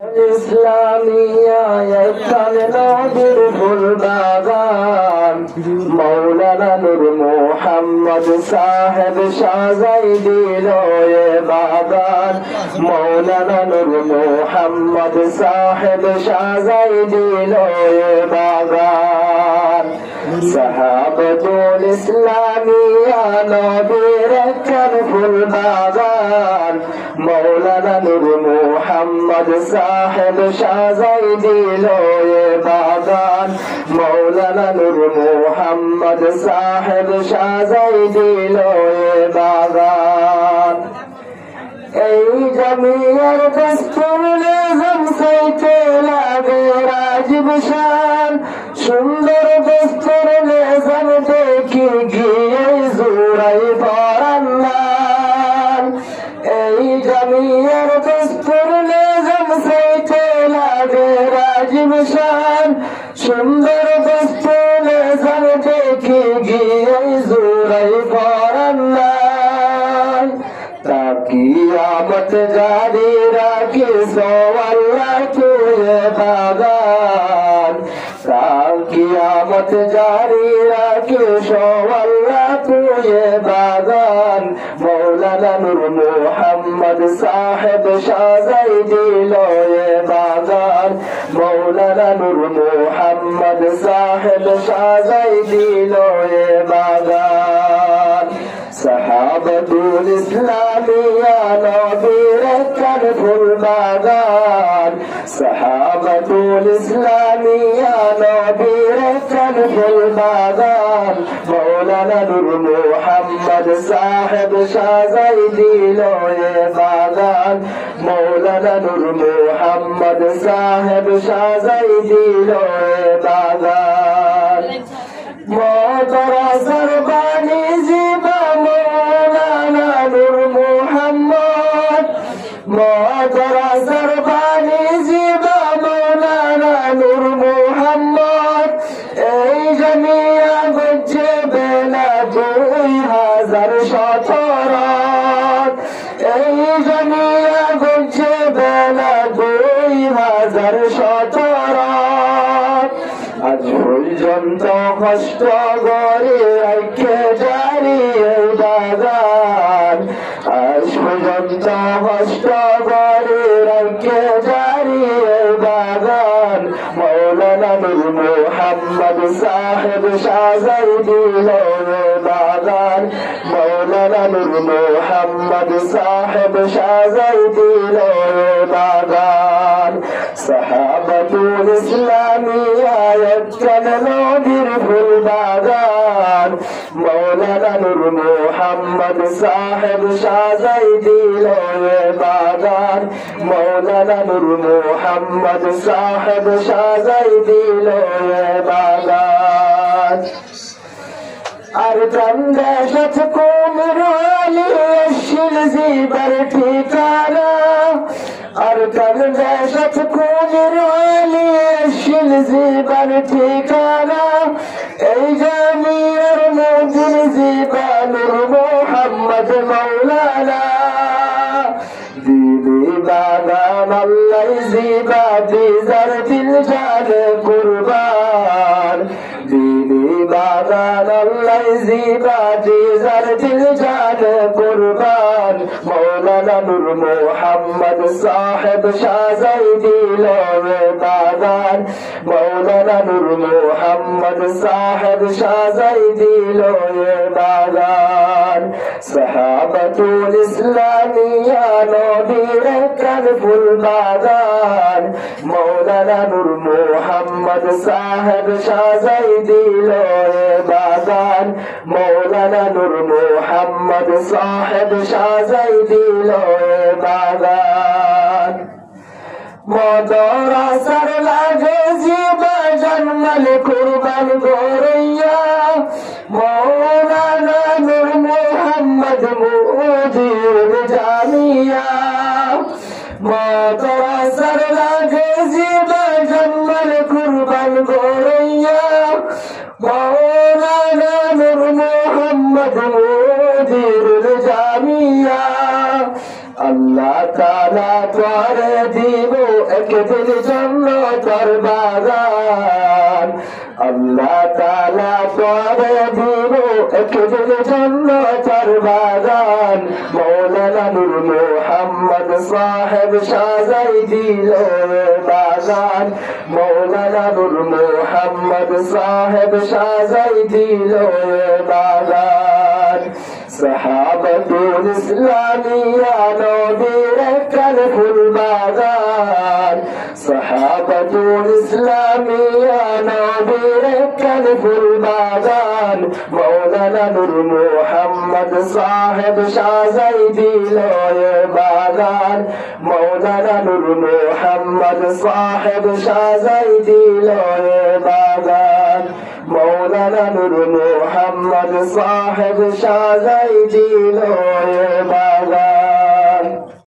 ইসলামিয়া একখান নবীর ফুল বাগান মৌলানা নূর মোহাম্মদ সাহেব সাজাই দিল এ বাগান মৌলানা নূর মোহাম্মদ সাহেব সাজাই দিল এ বাগান সাহাবাতুল ইসলামিয়া নবীর একখান ফুল বাগান মৌলানা নূর মোহাম্মদ সাহেব সাজাই দিল এ বাগান মৌলানা নূর মোহাম্মদ সাহেব সাজাই দিল এ বাগান এই জমিয়ার দস্তুর নিজাম সাইতে লাগে রাজীব শান সুন্দর দস্তুর নিজাম দেখি গিয়ে জুড়াই পরান্নান এই জমিয়ার দস্তুর নিজাম সাইতে লাগে রাজীব শান সুন্দর দস্তুর নিজাম দেখি গিয়ে জুড়াই পরান্নান कियामत जारी रखे सो अल्लाह तुझे बागान कियामत जारी रखे सो अल्लाह तुझे बागान मौलाना नूर मोहम्मद साहेब साजाई दिलो ये बागान मौलाना नूर मोहम्मद साहेब साजाई दिलो ये बागान সাহাবাতুল ইসলামিয়া নবীর একখান ফুল বাগান সাহাবাতুল ইসলামিয়া নবীর একখান ফুল বাগান মৌলানা নূর মোহাম্মদ সাহেব সাজাই দিল এ বাগান মৌলানা নূর মোহাম্মদ সাহেব সাজাই দিল এ বাগান মোতরা সরবানি জিবা মৌলানা নূর মোহাম্মদ মোতরা সরবানি জিবা মৌলানা নূর মোহাম্মদ এই জমিয়া গজ্জে বেলা 2017 এই জমিয়া গজ্জে বেলা 2017 আজ পর্যন্ত কষ্ট করে রাখে জারি এই বাগান আজ পর্যন্ত কষ্ট করে রাখে জারি এই বাগান মৌলানা নূর মোহাম্মদ সাহেব সাজাই দিল এ বাগান মৌলানা নূর মোহাম্মদ সাহেব সাজাই দিল এ বাগান সাহাবাতুল ইসলামিয়া একখান নবীর ফুল বাগান মৌলানা নূর মোহাম্মদ সাহেব সাজাই দিল এ বাগান মৌলানা নূর মোহাম্মদ সাহেব সাজাই দিল এ বাগান আর দেশত কোমর আলী শিল জিবার ঠিকানা আর দেশত কোমর আলী শিল জিবার ঠিকানা এই জামিয়ার মুজিব জিবানুর মোহাম্মদ মৌলানা দিলি বাগান আল্লাহ জিবা দিজার দিল জানে কুরবান দিলি বাগান আল্লাহ জিবা দিজার দিল জানে কুরবান মৌলানা নূর মোহাম্মদ সাহেব সাজাই দিল এ বাগান মৌলানা নূর মোহাম্মদ সাহেব সাজাই দিল এ বাগান সাহাবাতুল ইসলামিয়া নবীর একখান ফুল বাগান মৌলানা নূর মোহাম্মদ সাহেব সাজাই দিল এ বাগান মৌলানা নূর মোহাম্মদ সাহেব সাজাই দিল এ বাগান মদরাসার লাগে জিবা জন্মল কুরবান গোরইয়া মৌলানা নূর মোহাম্মদ মুজিব জামিয়া মদরাসার লাগে জিবা জন্মল কুরবান গোরইয়া মৌলানা নূর মোহাম্মদ মুজিব জামিয়া আল্লাহ তাআলা তোরে দিব এক একদিন জান্নাতের বাগান আল্লাহ তাআলা করে দিব একদিন জান্নাতের বাগান মৌলানা নূর মোহাম্মদ সাহেব সাজাই দিল বাগান মৌলানা নূর মোহাম্মদ সাহেব সাজাই দিল বাগান সাহাবাতুল ইসলামিয়া নবীর কালফুল বাগান সাহাবাতুল ইসলামিয়া নবীর কালফুল বাগান মৌলানা নূর মোহাম্মদ সাহেব সাজাই দিল বাগান মৌলানা নূর মোহাম্মদ সাহেব সাজাই দিল বাগান মৌলানা নূর মোহাম্মদ সাহেব সাজাই দিল বাগান